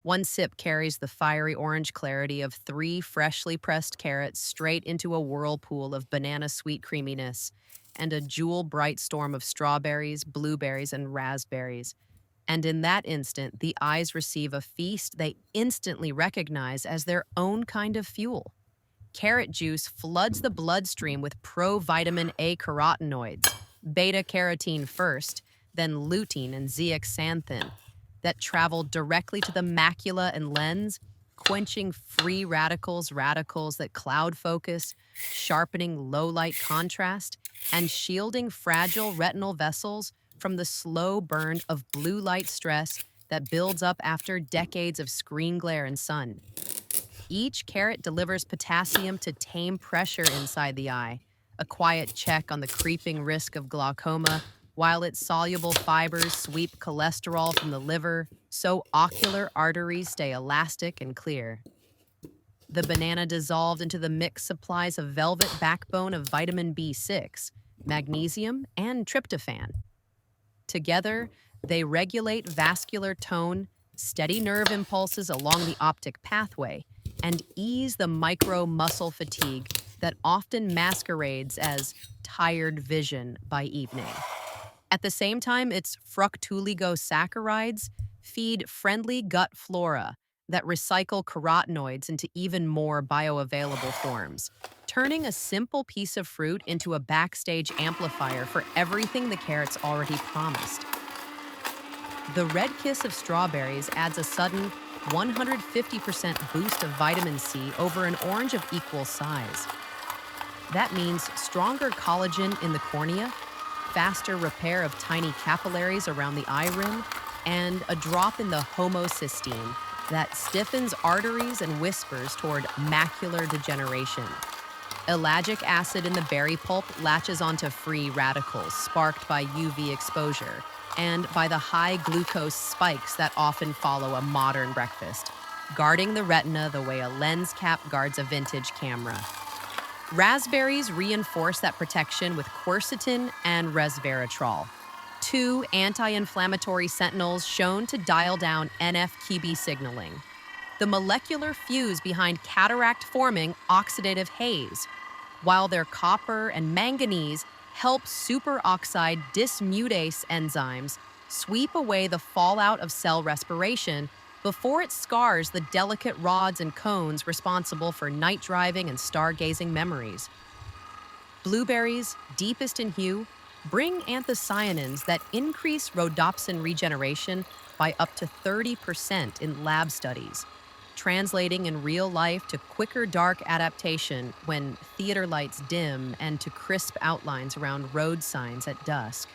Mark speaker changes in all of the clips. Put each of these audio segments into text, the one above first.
Speaker 1: One sip carries the fiery orange clarity of three freshly pressed carrots straight into a whirlpool of banana sweet creaminess and a jewel bright storm of strawberries, blueberries, and raspberries. And in that instant, the eyes receive a feast they instantly recognize as their own kind of fuel. Carrot juice floods the bloodstream with provitamin A carotenoids, beta carotene first, then lutein and zeaxanthin, that travel directly to the macula and lens, quenching free radicals that cloud focus, sharpening low light contrast, and shielding fragile retinal vessels from the slow burn of blue light stress that builds up after decades of screen glare and sun. Each carrot delivers potassium to tame pressure inside the eye, a quiet check on the creeping risk of glaucoma, while its soluble fibers sweep cholesterol from the liver so ocular arteries stay elastic and clear. The banana dissolved into the mix supplies a velvet backbone of vitamin B6, magnesium, and tryptophan. Together, they regulate vascular tone, steady nerve impulses along the optic pathway, and ease the micro muscle fatigue that often masquerades as tired vision by evening. At the same time, its fructooligosaccharides feed friendly gut flora that recycle carotenoids into even more bioavailable forms, turning a simple piece of fruit into a backstage amplifier for everything the carrots already promised. The red kiss of strawberries adds a sudden 150% boost of vitamin C over an orange of equal size. That means stronger collagen in the cornea, faster repair of tiny capillaries around the eye rim, and a drop in the homocysteine that stiffens arteries and whispers toward macular degeneration. Ellagic acid in the berry pulp latches onto free radicals sparked by UV exposure and by the high glucose spikes that often follow a modern breakfast, guarding the retina the way a lens cap guards a vintage camera. Raspberries reinforce that protection with quercetin and resveratrol, two anti-inflammatory sentinels shown to dial down NF-κB signaling, the molecular fuse behind cataract-forming oxidative haze, while their copper and manganese help superoxide dismutase enzymes sweep away the fallout of cell respiration before it scars the delicate rods and cones responsible for night driving and stargazing memories. Blueberries, deepest in hue, bring anthocyanins that increase rhodopsin regeneration by up to 30% in lab studies, translating in real life to quicker dark adaptation when theater lights dim and to crisp outlines around road signs at dusk.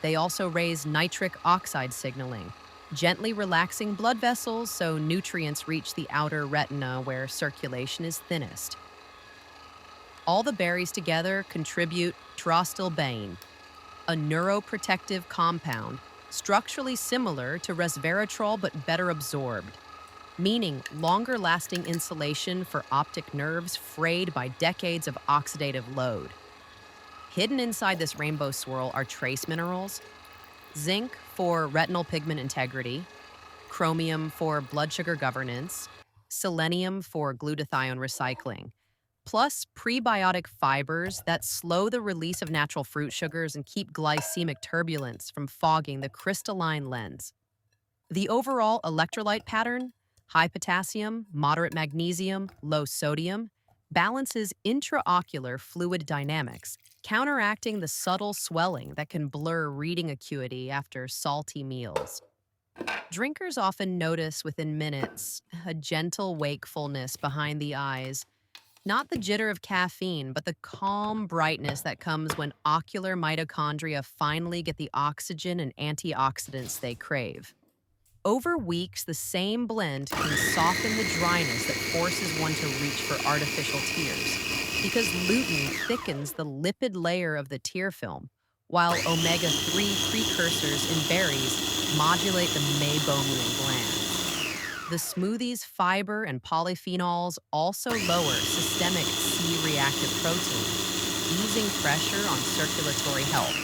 Speaker 1: They also raise nitric oxide signaling, gently relaxing blood vessels so nutrients reach the outer retina where circulation is thinnest. All the berries together contribute trostilbane, a neuroprotective compound structurally similar to resveratrol but better absorbed, meaning longer-lasting insulation for optic nerves frayed by decades of oxidative load. Hidden inside this rainbow swirl are trace minerals: zinc for retinal pigment integrity, chromium for blood sugar governance, selenium for glutathione recycling, plus prebiotic fibers that slow the release of natural fruit sugars and keep glycemic turbulence from fogging the crystalline lens. The overall electrolyte pattern, high potassium, moderate magnesium, low sodium, balances intraocular fluid dynamics, counteracting the subtle swelling that can blur reading acuity after salty meals. Drinkers often notice within minutes a gentle wakefulness behind the eyes, not the jitter of caffeine, but the calm brightness that comes when ocular mitochondria finally get the oxygen and antioxidants they crave. Over weeks, the same blend can soften the dryness that forces one to reach for artificial tears, because lutein thickens the lipid layer of the tear film, while omega-3 precursors in berries modulate the meibomian glands. The smoothie's fiber and polyphenols also lower systemic C-reactive protein, easing pressure on circulatory health.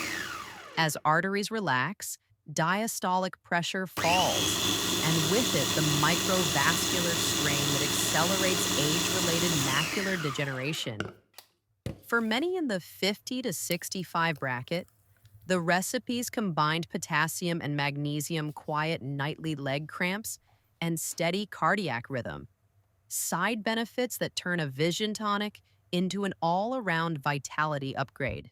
Speaker 1: As arteries relax, diastolic pressure falls, and with it, the microvascular strain that accelerates age-related macular degeneration. For many in the 50 to 65 bracket, the recipes combined potassium and magnesium quiet nightly leg cramps and steady cardiac rhythm, side benefits that turn a vision tonic into an all-around vitality upgrade.